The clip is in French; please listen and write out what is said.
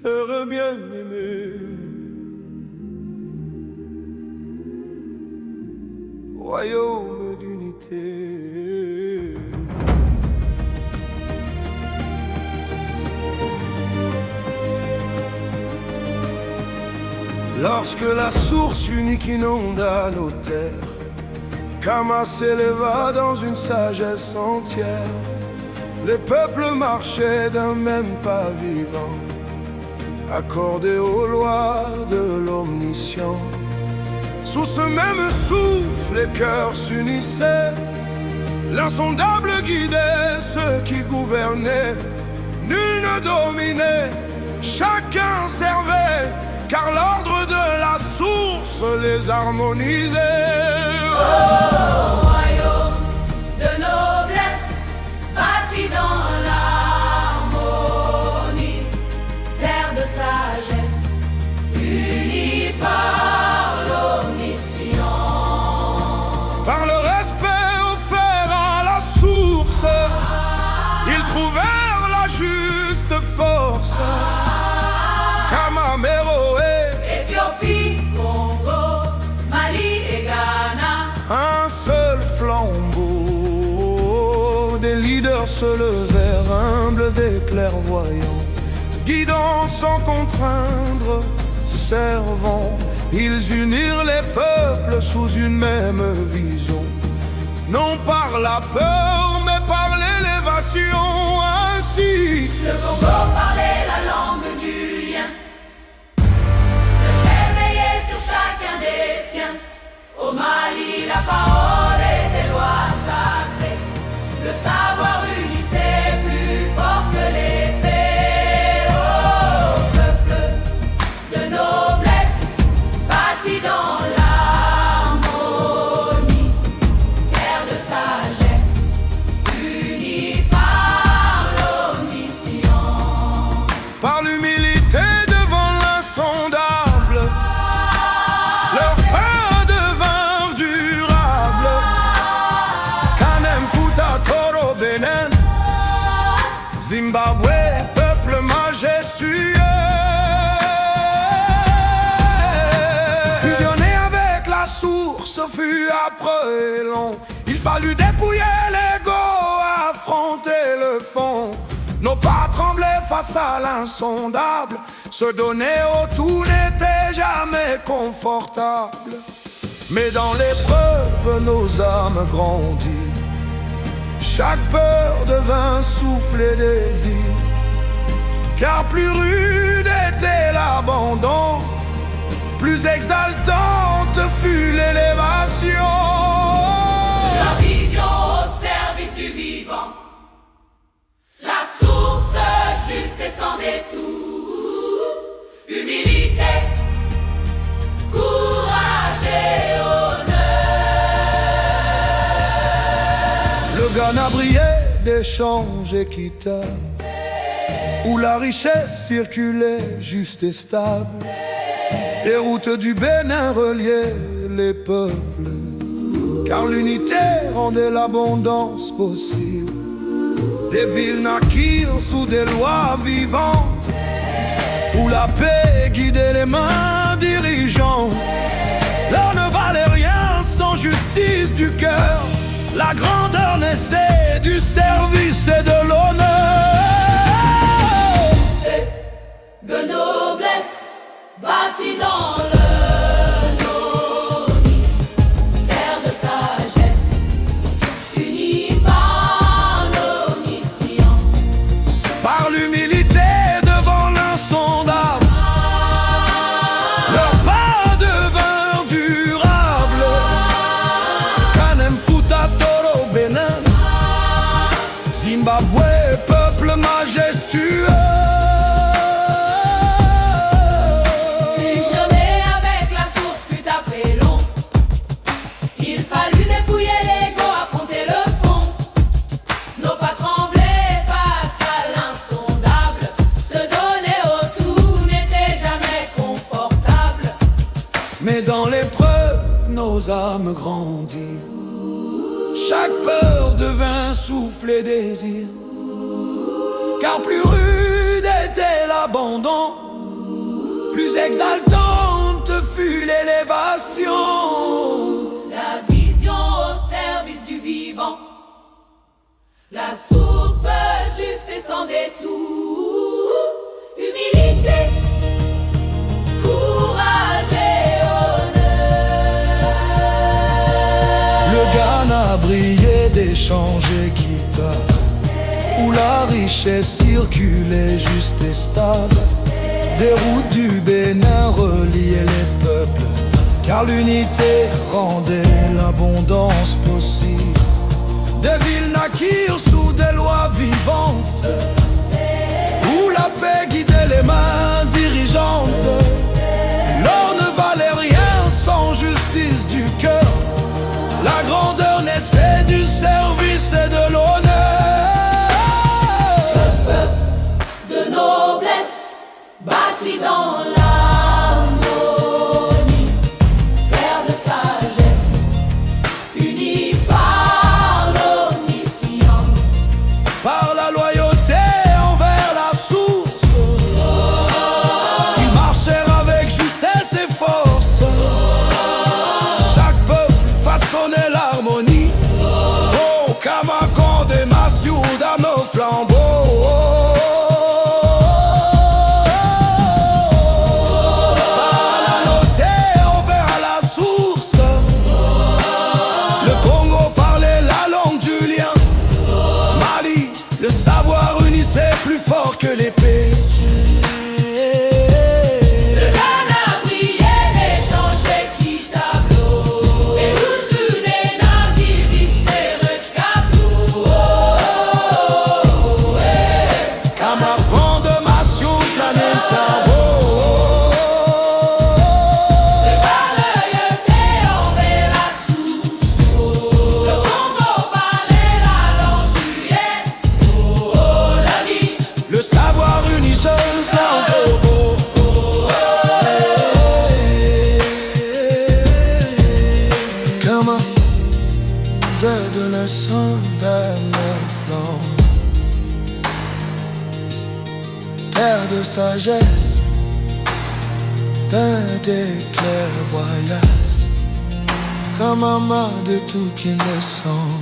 sœur bien-aimée, royaume d'unité. Lorsque la source unique inonda nos terres, Kama s'éleva dans une sagesse entière. Les peuples marchaient d'un même pas vivant, accordés aux lois de l'omniscient. Sous ce même souffle, les cœurs s'unissaient. L'insondable guidait ceux qui gouvernaient. Nul ne dominait, chacun servait, car l'ordre de la source les harmonisait. Oh, royaume de noblesse, bâti dans l'harmonie, terre de sagesse, unie par l'omniscient. Par le respect offert à la source, ils trouvèrent la juste force. Kama, Méroé, Éthiopie, Congo, Mali et Ghana, un seul flambeau. Des leaders se levèrent, humbles et clairvoyants, guidant sans contraindre, servant. Ils unirent les peuples sous une même vision, non par la peur, mais par l'élévation. Ainsi, le Congo parlait la langue du lien. Le chef veillait sur chacun des siens. Au Mali, la parole était loi sacrée. Le savoir unissait plus fort que l'épée. Oh, peuple de noblesse, bâti dans l'harmonie, terre de sagesse, unie par l'omniscient. par l'humilité devant l'insondable, leur pas devinrent durable. Kanem, Fouta, Toro, Bénin, Zimbabwe, peuple majestueux. Fusionner avec la source fut âpre et long. Il fallut dépouiller l'ego, affronter le fond. Nos pas tremblaient face à l'insondable. Se donner au tout n'était jamais confortable. Mais dans l'épreuve, nos âmes grandirent. Chaque peur devint souffle et désir. Car plus rude était l'abandon, plus exaltante fut l'élévation. La vision au service du vivant, la source juste et sans détour. Humilité, courage et honneur. Le Ghana brillait d'échanges équitables, où la richesse circulait juste et stable. Les routes du Bénin reliaient les peuples, car l'unité rendait l'abondance possible. Des villes naquirent sous des lois vivantes, où la paix guidait les mains dirigeantes. L'or ne valait rien sans justice du cœur. La grandeur naissait du service et de l'honneur. De noblesse, bâti dans l'harmonie, terre de sagesse, unie par l'omniscient. Par l'humilité devant l'insondable, leur pas devinrent durables. Kanem, Fouta, Toro, Bénin, Zimbabwe, peuple majestueux. Fusionner avec la source fut après long. Il fallut dépouiller l'ego, affronter le fond. Nos pas tremblaient face à l'insondable. Se donner au tout n'était jamais confortable. Mais dans l'épreuve, nos âmes grandirent. Chaque peur devint souffle et désir. Car plus rude était l'abandon, plus exaltante fut l'élévation. La vision au service du vivant, la source juste et sans détour. Humilité, courage et honneur. Le Ghana brillait des champs équitables, où la richesse circulait juste et stable. Des routes du Bénin reliaient les peuples, car l'unité rendait l'abondance possible. Des villes naquirent sous des lois vivantes, où la paix guidait les mains dirigeantes. L'or ne valait rien sans justice du cœur. La grandeur naissait du service et de l'honneur. De noblesse, bâti dans l'harmonie, terre de sagesse, unie par l'omniscient, Par la loyauté envers la source, ils marchèrent avec justesse et force. Chaque peuple façonnait l'harmonie. Oh, Kamakan des Massiou dans nos flambeaux. Par la loyauté envers la source, le Congo parlait la langue du lien. Mali, le savoir unissait plus fort que l'épée. le Ghana brillait des champs équitables, et l'Utune n'abivissait rescapé. Camargan de Massiou, planait le cerveau. Le loyauté envers la source, le Congo parlait la langue du lien. La vie, Le savoir uni seul flambeau. Comme de naissant d'un même flanc, terre de sagesse, teint d'éclair voyage, comme un mât de tout qui naissant.